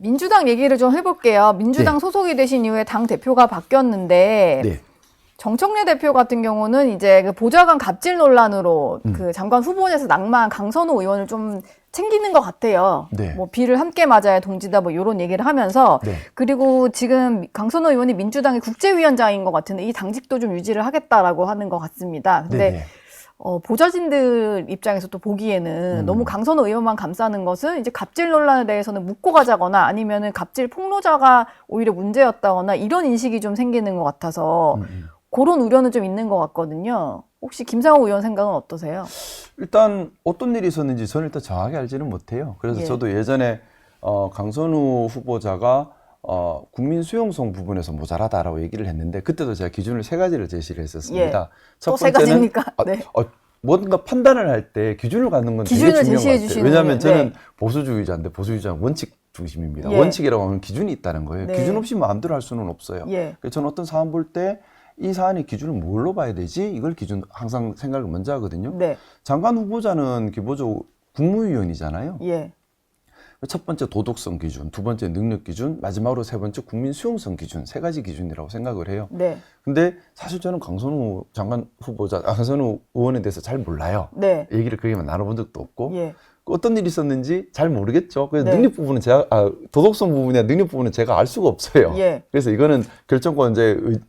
민주당 얘기를 좀 해볼게요. 민주당 네. 소속이 되신 이후에 당 대표가 바뀌었는데 네. 정청래 대표 같은 경우는 이제 그 보좌관 갑질 논란으로 그 장관 후보에서 낙마한 강선우 의원을 좀 챙기는 것 같아요. 네. 뭐 비를 함께 맞아야 동지다 뭐 이런 얘기를 하면서 네. 그리고 지금 강선우 의원이 민주당의 국제위원장인 것 같은데 이 당직도 좀 유지를 하겠다라고 하는 것 같습니다. 근데 네네. 보좌진들 입장에서 또 보기에는 너무 강선우 의원만 감싸는 것은 이제 갑질 논란에 대해서는 묻고 가자거나 아니면은 갑질 폭로자가 오히려 문제였다거나 이런 인식이 좀 생기는 것 같아서 그런 우려는 좀 있는 것 같거든요. 혹시 김상호 의원 생각은 어떠세요? 일단 어떤 일이 있었는지 저는 일단 정확히 알지는 못해요. 그래서 예. 저도 예전에 강선우 후보자가 국민 수용성 부분에서 모자라다라고 얘기를 했는데 그때도 제가 기준을 세 가지를 제시를 했었습니다. 첫 또 세 번째는 가지입니까? 네. 뭔가 판단을 할 때 기준을 갖는 건 되게 기준을 중요한 제시해 것 같아요. 주시는 왜냐하면 거예요. 저는 네. 보수주의자인데 보수주의자는 원칙 중심입니다. 예. 원칙이라고 하면 기준이 있다는 거예요. 네. 기준 없이 마음대로 할 수는 없어요. 예. 그래서 저는 어떤 사안 볼 때 이 사안의 기준을 뭘로 봐야 되지? 이걸 기준 항상 생각을 먼저 하거든요. 네. 장관 후보자는 기본적으로 국무위원이잖아요. 예. 첫 번째 도덕성 기준, 두 번째 능력 기준, 마지막으로 세 번째 국민 수용성 기준, 세 가지 기준이라고 생각을 해요. 네. 근데 사실 저는 강선우 장관 후보자, 강선우 의원에 대해서 잘 몰라요. 네. 얘기를 그렇게 나눠본 적도 없고 예. 어떤 일이 있었는지 잘 모르겠죠. 그래서 네. 능력 부분은 제가 도덕성 부분이나 능력 부분은 제가 알 수가 없어요. 예. 그래서 이거는 결정권자의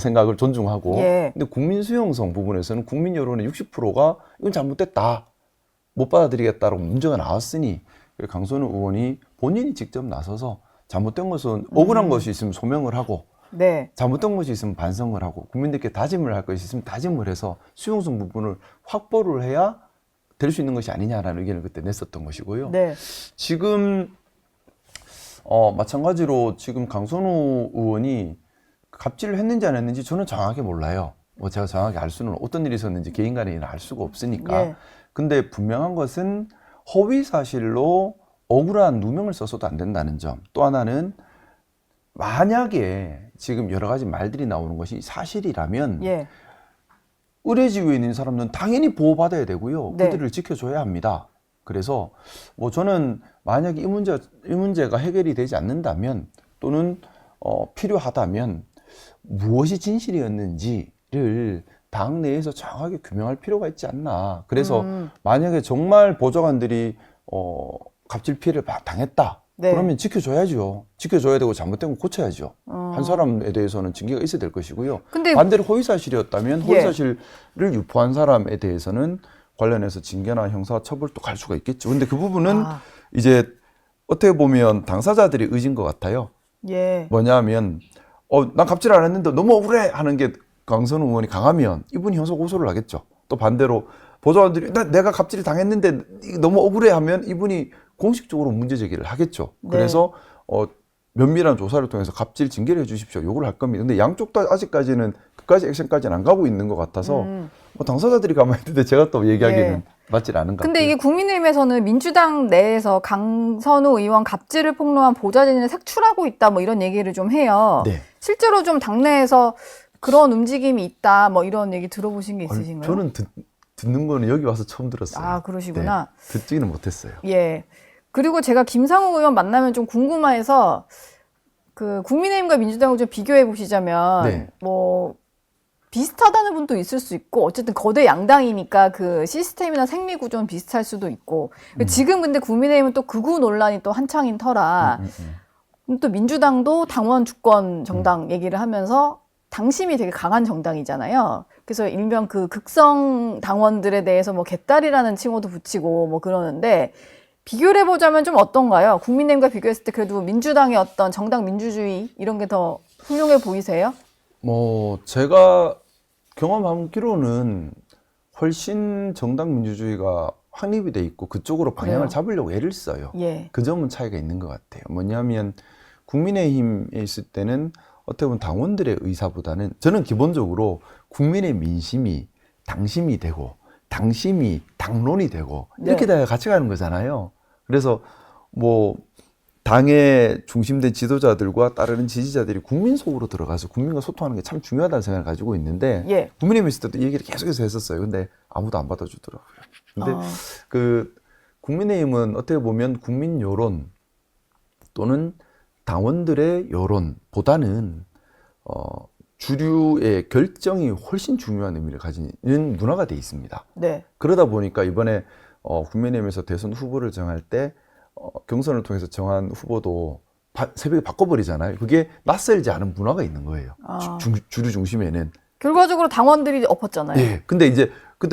생각을 존중하고, 예. 근데 국민 수용성 부분에서는 국민 여론의 60%가 이건 잘못됐다, 못 받아들이겠다라고 문제가 나왔으니 강선우 의원이 본인이 직접 나서서 잘못된 것은 억울한 것이 있으면 소명을 하고 네. 잘못된 것이 있으면 반성을 하고 국민들께 다짐을 할 것이 있으면 다짐을 해서 수용성 부분을 확보를 해야 될 수 있는 것이 아니냐라는 의견을 그때 냈었던 것이고요. 네. 지금 마찬가지로 지금 강선우 의원이 갑질을 했는지 안 했는지 저는 정확하게 몰라요. 제가 정확히 알 수는 어떤 일이 있었는지 개인 간에 알 수가 없으니까. 예. 근데 분명한 것은 허위 사실로 억울한 누명을 써서도 안 된다는 점. 또 하나는 만약에 지금 여러 가지 말들이 나오는 것이 사실이라면 예. 의례지위에 있는 사람들은 당연히 보호받아야 되고요. 네. 그들을 지켜줘야 합니다. 그래서 저는 만약에 이 문제가 해결이 되지 않는다면 또는 필요하다면 무엇이 진실이었는지를 당 내에서 정확하게 규명할 필요가 있지 않나. 그래서 만약에 정말 보좌관들이 갑질 피해를 당했다. 네. 그러면 지켜줘야죠. 지켜줘야 되고 잘못된 건 고쳐야죠. 한 사람에 대해서는 징계가 있어야 될 것이고요. 근데 반대로 허위사실이었다면 예. 허위사실을 유포한 사람에 대해서는 관련해서 징계나 형사처벌도 갈 수가 있겠죠. 근데 그 부분은 이제 어떻게 보면 당사자들의 의지인 것 같아요. 예. 뭐냐면 난 갑질 안 했는데 너무 억울해 하는 게 강선우 의원이 강하면 이분이 형사 고소를 하겠죠. 또 반대로 보좌관들이 내가 갑질을 당했는데 너무 억울해 하면 이분이 공식적으로 문제 제기를 하겠죠. 네. 그래서 면밀한 조사를 통해서 갑질 징계를 해주십시오. 요구를 할 겁니다. 근데 양쪽 다 아직까지는 그까지 액션까지는 안 가고 있는 것 같아서 당사자들이 가만히 있는데 제가 또 얘기하기는 예. 맞질 않은 것 같아요. 근데 이게 국민의힘에서는 민주당 내에서 강선우 의원 갑질을 폭로한 보좌진을 색출하고 있다 뭐 이런 얘기를 좀 해요. 네. 실제로 좀 당내에서 그런 움직임이 있다 뭐 이런 얘기 들어보신 게 있으신가요? 저는 듣는 거는 여기 와서 처음 들었어요. 아, 그러시구나. 네, 듣지는 못했어요. 예. 그리고 제가 김상호 의원 만나면 좀 궁금해서 그 국민의힘과 민주당을 좀 비교해 보시자면 네. 뭐 비슷하다는 분도 있을 수 있고 어쨌든 거대 양당이니까 그 시스템이나 생리 구조는 비슷할 수도 있고 지금 근데 국민의힘은 또 극우 논란이 또 한창인 터라 또 민주당도 당원 주권 정당 얘기를 하면서 당심이 되게 강한 정당이잖아요. 그래서 일명 그 극성 당원들에 대해서 뭐 개딸이라는 칭호도 붙이고 뭐 그러는데 비교를 해보자면 좀 어떤가요? 국민의힘과 비교했을 때 그래도 민주당의 어떤 정당 민주주의 이런 게 더 훌륭해 보이세요? 제가 경험하기로는 훨씬 정당 민주주의가 확립이 돼 있고 그쪽으로 방향을 그래요? 잡으려고 애를 써요. 예. 그 점은 차이가 있는 것 같아요. 뭐냐면 국민의힘에 있을 때는 어떻게 보면 당원들의 의사보다는 저는 기본적으로 국민의 민심이 당심이 되고 당심이 당론이 되고 이렇게 다 같이 가는 거잖아요. 그래서 당의 중심된 지도자들과 따르는 지지자들이 국민 속으로 들어가서 국민과 소통하는 게 참 중요하다는 생각을 가지고 있는데 예. 국민의힘 있을 때도 이 얘기를 계속해서 했었어요. 근데 아무도 안 받아주더라고요. 근데 그 국민의힘은 어떻게 보면 국민 여론 또는 당원들의 여론보다는 주류의 결정이 훨씬 중요한 의미를 가지는 문화가 돼 있습니다. 네. 그러다 보니까 이번에 국민의힘에서 대선 후보를 정할 때 경선을 통해서 정한 후보도 새벽에 바꿔버리잖아요. 그게 낯설지 않은 문화가 있는 거예요. 주류 중심에는. 결과적으로 당원들이 엎었잖아요. 예. 근데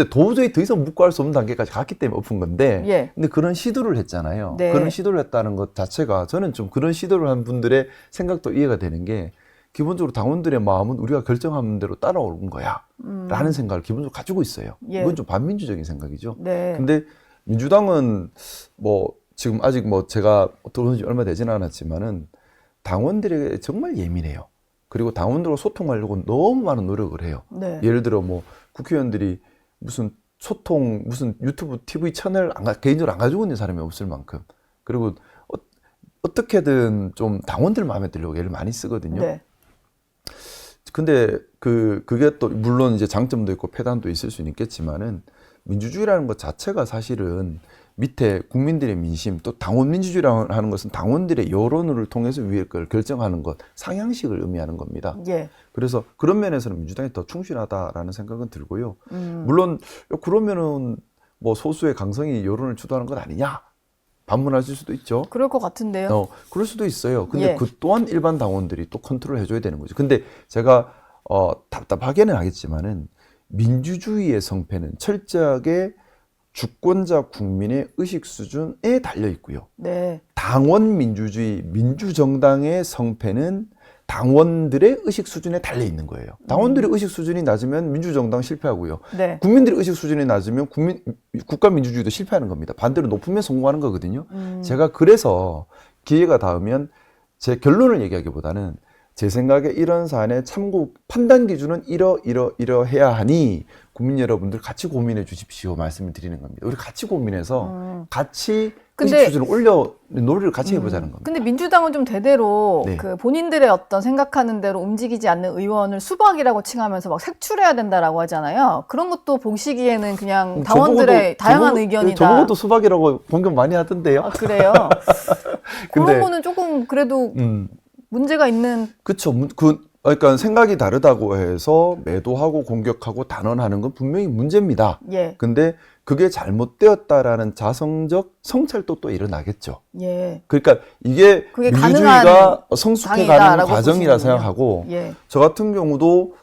도저히 더 이상 묵고할 수 없는 단계까지 갔기 때문에 엎은 건데. 예. 근데 그런 시도를 했잖아요. 네. 그런 시도를 했다는 것 자체가 저는 좀 그런 시도를 한 분들의 생각도 이해가 되는 게 기본적으로 당원들의 마음은 우리가 결정한 대로 따라오는 거야. 라는 생각을 기본적으로 가지고 있어요. 예. 이건 좀 반민주적인 생각이죠. 네. 근데 민주당은 지금 아직 제가 들어온 지 얼마 되지는 않았지만은 당원들에게 정말 예민해요. 그리고 당원들과 소통하려고 너무 많은 노력을 해요. 네. 예를 들어 국회의원들이 무슨 유튜브, TV 채널 개인적으로 안 가지고 있는 사람이 없을 만큼. 그리고 어떻게든 좀 당원들 마음에 들려고 애를 많이 쓰거든요. 네. 근데 그게 또 물론 이제 장점도 있고 폐단도 있을 수는 있겠지만은 민주주의라는 것 자체가 사실은 밑에 국민들의 민심, 또 당원 민주주의라고 하는 것은 당원들의 여론을 통해서 위의 걸 결정하는 것, 상향식을 의미하는 겁니다. 예. 그래서 그런 면에서는 민주당이 더 충실하다라는 생각은 들고요. 물론 그러면은 소수의 강성이 여론을 주도하는 것 아니냐? 반문하실 수도 있죠. 그럴 것 같은데요. 그럴 수도 있어요. 근데 예. 그 또한 일반 당원들이 또 컨트롤 해줘야 되는 거죠. 근데 제가 답답하게는 하겠지만은 민주주의의 성패는 철저하게 주권자 국민의 의식 수준에 달려 있고요. 네. 당원 민주주의, 민주정당의 성패는 당원들의 의식 수준에 달려 있는 거예요. 당원들의 의식 수준이 낮으면 민주정당 실패하고요. 네. 국민들의 의식 수준이 낮으면 국가 민주주의도 실패하는 겁니다. 반대로 높으면 성공하는 거거든요. 제가 그래서 기회가 닿으면 제 결론을 얘기하기보다는 제 생각에 이런 사안의 참고 판단 기준은 이러해야 하니 국민 여러분들 같이 고민해 주십시오 말씀을 드리는 겁니다. 우리 같이 고민해서 같이 의식 수준을 올려 노력을 같이 해보자는 겁니다. 근데 민주당은 좀 대대로 네. 그 본인들의 어떤 생각하는 대로 움직이지 않는 의원을 수박이라고 칭하면서 막 색출해야 된다라고 하잖아요. 그런 것도 보시기에는 그냥 당원들의 다양한 의견이다. 저보고도 수박이라고 공격 많이 하던데요. 아, 그래요? 그런 거는 조금 그래도 문제가 있는. 그렇죠. 그러니까 생각이 다르다고 해서 매도하고 공격하고 단언하는 건 분명히 문제입니다. 예. 근데 그게 잘못되었다라는 자성적 성찰도 또 일어나겠죠. 예. 그러니까 이게 그게 민주주의가 성숙해가는 과정이라 보시는군요. 생각하고 예. 저 같은 경우도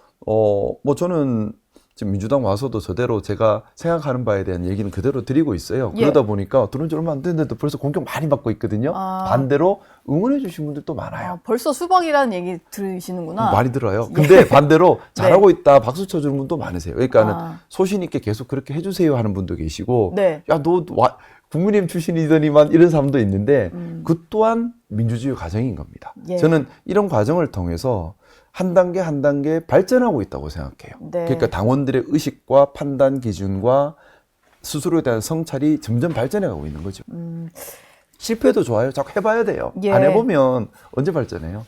저는 지금 민주당 와서도 저대로 제가 생각하는 바에 대한 얘기는 그대로 드리고 있어요. 예. 그러다 보니까 들어온 지 얼마 안 됐는데도 벌써 공격 많이 받고 있거든요. 반대로 응원해 주신 분들도 많아요. 벌써 수박이라는 얘기 들으시는구나. 많이 들어요. 근데 반대로 잘하고 네. 있다 박수 쳐주는 분도 많으세요. 그러니까는 소신 있게 계속 그렇게 해주세요 하는 분도 계시고, 네. 야, 너 국민의힘 출신이더니만 이런 사람도 있는데 그 또한 민주주의 과정인 겁니다. 예. 저는 이런 과정을 통해서 한 단계 한 단계 발전하고 있다고 생각해요. 네. 그러니까 당원들의 의식과 판단 기준과 스스로에 대한 성찰이 점점 발전해가고 있는 거죠. 실패도 좋아요. 자꾸 해봐야 돼요. 예. 안 해보면 언제 발전해요?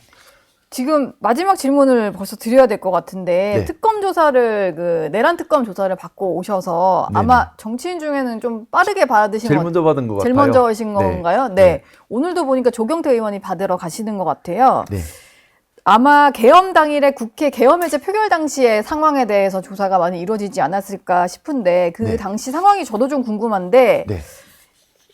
지금 마지막 질문을 벌써 드려야 될 것 같은데 네. 특검 조사를 내란 특검 조사를 받고 오셔서 네네. 아마 정치인 중에는 좀 빠르게 받으신 제일 먼저 받은 것 같아요. 제일 먼저 하신 네. 건가요? 네. 네. 오늘도 보니까 조경태 의원이 받으러 가시는 것 같아요. 네. 아마 개엄 당일에 국회 개엄해제 표결 당시의 상황에 대해서 조사가 많이 이루어지지 않았을까 싶은데 그 네. 당시 상황이 저도 좀 궁금한데 네.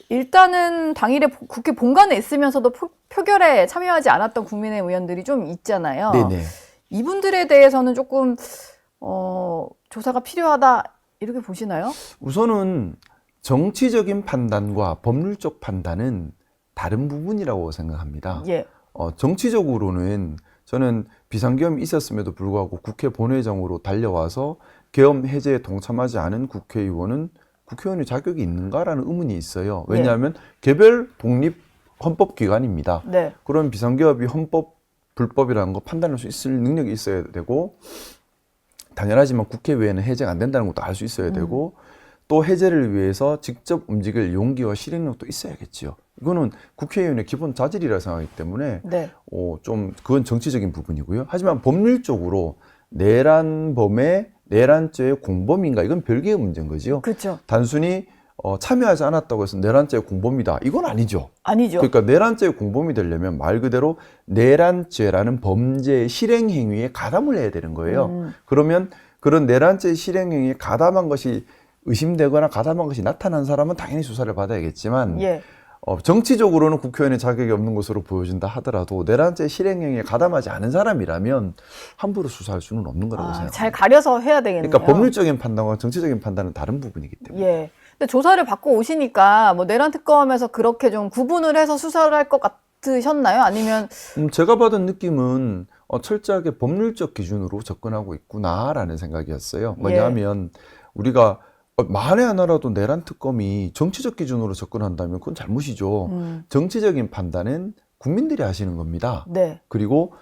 일단은 당일에 국회 본관에 있으면서도 표결에 참여하지 않았던 국민의힘 의원들이 좀 있잖아요. 네네. 이분들에 대해서는 조금 조사가 필요하다 이렇게 보시나요? 우선은 정치적인 판단과 법률적 판단은 다른 부분이라고 생각합니다. 예. 정치적으로는 저는 비상계엄이 있었음에도 불구하고 국회 본회의장으로 달려와서 계엄 해제에 동참하지 않은 국회의원은 국회의원의 자격이 있는가라는 의문이 있어요. 왜냐하면 개별 독립 헌법기관입니다. 네. 그런 비상계엄이 헌법, 불법이라는 거 판단할 수 있을 능력이 있어야 되고 당연하지만 국회 외에는 해제가 안 된다는 것도 알 수 있어야 되고 또 해제를 위해서 직접 움직일 용기와 실행력도 있어야겠지요. 이거는 국회의원의 기본 자질이라 생각하기 때문에 네. 좀 그건 정치적인 부분이고요. 하지만 법률적으로 내란범의 내란죄의 공범인가 이건 별개의 문제인 거지요. 그렇죠. 단순히 참여하지 않았다고 해서 내란죄의 공범이다. 이건 아니죠. 아니죠. 그러니까 내란죄의 공범이 되려면 말 그대로 내란죄라는 범죄의 실행 행위에 가담을 해야 되는 거예요. 그러면 그런 내란죄 실행 행위에 가담한 것이 의심되거나 가담한 것이 나타난 사람은 당연히 수사를 받아야겠지만 예. 정치적으로는 국회의원의 자격이 없는 것으로 보여진다 하더라도 내란죄 실행 행위에 가담하지 않은 사람이라면 함부로 수사할 수는 없는 거라고 생각합니다. 잘 가려서 해야 되겠네요. 그러니까 법률적인 판단과 정치적인 판단은 다른 부분이기 때문에. 예. 근데 조사를 받고 오시니까 뭐 내란 특검에서 그렇게 좀 구분을 해서 수사를 할 것 같으셨나요? 아니면 제가 받은 느낌은 철저하게 법률적 기준으로 접근하고 있구나라는 생각이었어요. 뭐냐면 우리가 만에 하나라도 내란 특검이 정치적 기준으로 접근한다면 그건 잘못이죠. 정치적인 판단은 국민들이 하시는 겁니다. 네. 그리고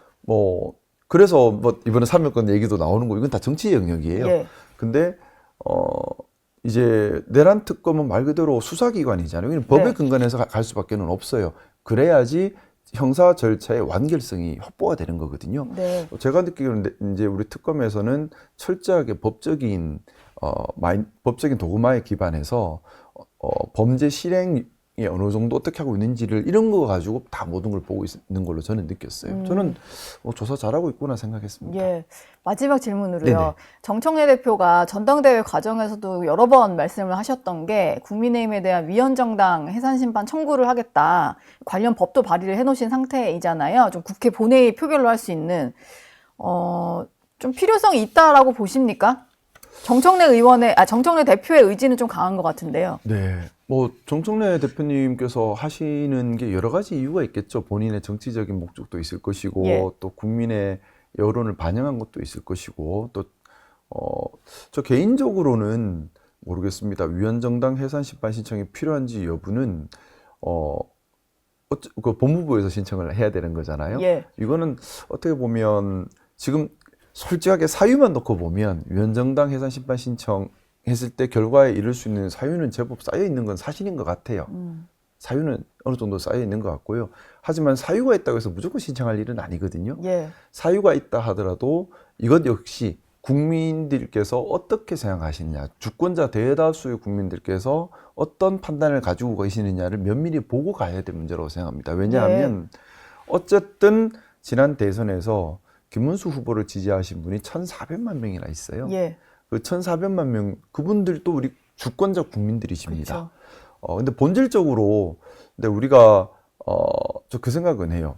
그래서 이번에 사면권 얘기도 나오는 거 이건 다 정치 영역이에요. 예. 근데 이제 내란 특검은 말 그대로 수사기관이잖아요. 네. 법에 근거해서 갈 수밖에는 없어요. 그래야지 형사 절차의 완결성이 확보가 되는 거거든요. 네. 제가 느끼기로는 이제 우리 특검에서는 철저하게 법적인 도구마에 기반해서 범죄 실행이 어느 정도 어떻게 하고 있는지를 이런 거 가지고 다 모든 걸 보고 있는 걸로 저는 느꼈어요. 저는 조사 잘하고 있구나 생각했습니다. 예. 마지막 질문으로요. 네네. 정청래 대표가 전당대회 과정에서도 여러 번 말씀을 하셨던 게 국민의힘에 대한 위헌정당 해산심판 청구를 하겠다. 관련 법도 발의를 해놓으신 상태이잖아요. 좀 국회 본회의 표결로 할 수 있는 좀 필요성이 있다라고 보십니까? 정청래 대표의 의지는 좀 강한 것 같은데요. 네. 정청래 대표님께서 하시는 게 여러 가지 이유가 있겠죠. 본인의 정치적인 목적도 있을 것이고, 예. 또 국민의 여론을 반영한 것도 있을 것이고, 또, 저 개인적으로는 모르겠습니다. 위헌정당 해산 심판 신청이 필요한지 여부는, 그 법무부에서 신청을 해야 되는 거잖아요. 예. 이거는 어떻게 보면 지금 솔직하게 사유만 놓고 보면 위헌정당 해산 심판 신청 했을 때 결과에 이를 수 있는 사유는 제법 쌓여 있는 건 사실인 것 같아요. 사유는 어느 정도 쌓여 있는 것 같고요. 하지만 사유가 있다고 해서 무조건 신청할 일은 아니거든요. 예. 사유가 있다 하더라도 이것 역시 국민들께서 어떻게 생각하시느냐, 주권자 대다수의 국민들께서 어떤 판단을 가지고 계시느냐를 면밀히 보고 가야 될 문제라고 생각합니다. 왜냐하면 어쨌든 지난 대선에서 김문수 후보를 지지하신 분이 1,400만 명이나 있어요. 예. 그 1,400만 명, 그분들도 우리 주권자 국민들이십니다. 그쵸. 근데 본질적으로, 근데 우리가, 저 그 생각은 해요.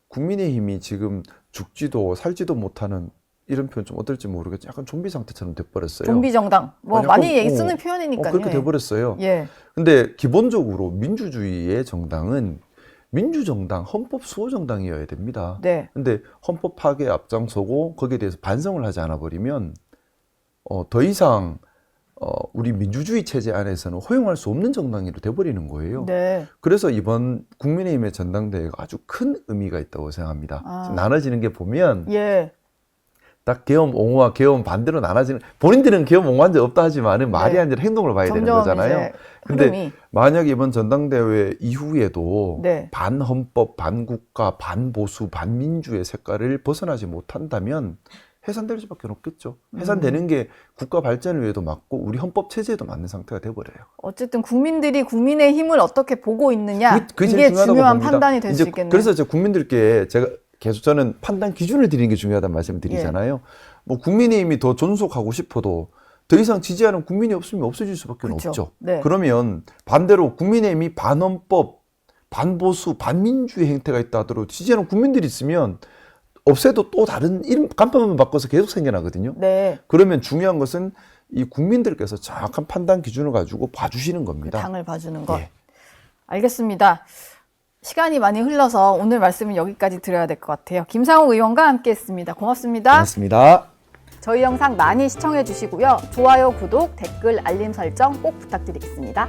국민의힘이 지금 죽지도 살지도 못하는 이런 표현 좀 어떨지 모르겠지만 약간 좀비 상태처럼 돼버렸어요. 좀비 정당. 약간, 많이 쓰는 표현이니까요. 그렇게 돼버렸어요. 예. 근데 기본적으로 민주주의의 정당은 민주정당, 헌법 수호정당이어야 됩니다. 네. 근데 헌법 파괴에 앞장서고 거기에 대해서 반성을 하지 않아 버리면 더 이상 우리 민주주의 체제 안에서는 허용할 수 없는 정당으로 돼버리는 거예요. 네. 그래서 이번 국민의힘의 전당대회가 아주 큰 의미가 있다고 생각합니다. 나눠지는 게 보면 예. 딱 계엄 옹호와 계엄 반대로 나눠지는, 본인들은 계엄 옹호한 적 없다 하지만은 말이 네. 아니라 행동을 봐야 되는 거잖아요. 근데 만약에 이번 전당대회 이후에도 네. 반헌법, 반국가, 반보수, 반민주의 색깔을 벗어나지 못한다면 해산될 수밖에 없겠죠. 해산되는 게 국가 발전을 위해도 맞고 우리 헌법 체제에도 맞는 상태가 돼버려요. 어쨌든 국민들이 국민의 힘을 어떻게 보고 있느냐, 그게 이게 중요한 봅니다. 판단이 될 수 있겠네요. 그래서 이제 국민들께 제가 계속 저는 판단 기준을 드리는 게 중요하다는 말씀을 드리잖아요. 뭐 국민의힘이 더 존속하고 싶어도 더 이상 지지하는 국민이 없으면 없어질 수밖에 없죠. 네. 그러면 반대로 국민의힘이 반헌법, 반보수, 반민주의 행태가 있다 하더라도 지지하는 국민들이 있으면 없애도 또 다른 이름 간판만 바꿔서 계속 생겨나거든요. 네. 그러면 중요한 것은 이 국민들께서 정확한 판단 기준을 가지고 봐주시는 겁니다. 그 당을 봐주는 것. 예. 알겠습니다. 시간이 많이 흘러서 오늘 말씀은 여기까지 드려야 될 것 같아요. 김상욱 의원과 함께했습니다. 고맙습니다. 고맙습니다. 저희 영상 많이 시청해 주시고요. 좋아요, 구독, 댓글, 알림 설정 꼭 부탁드리겠습니다.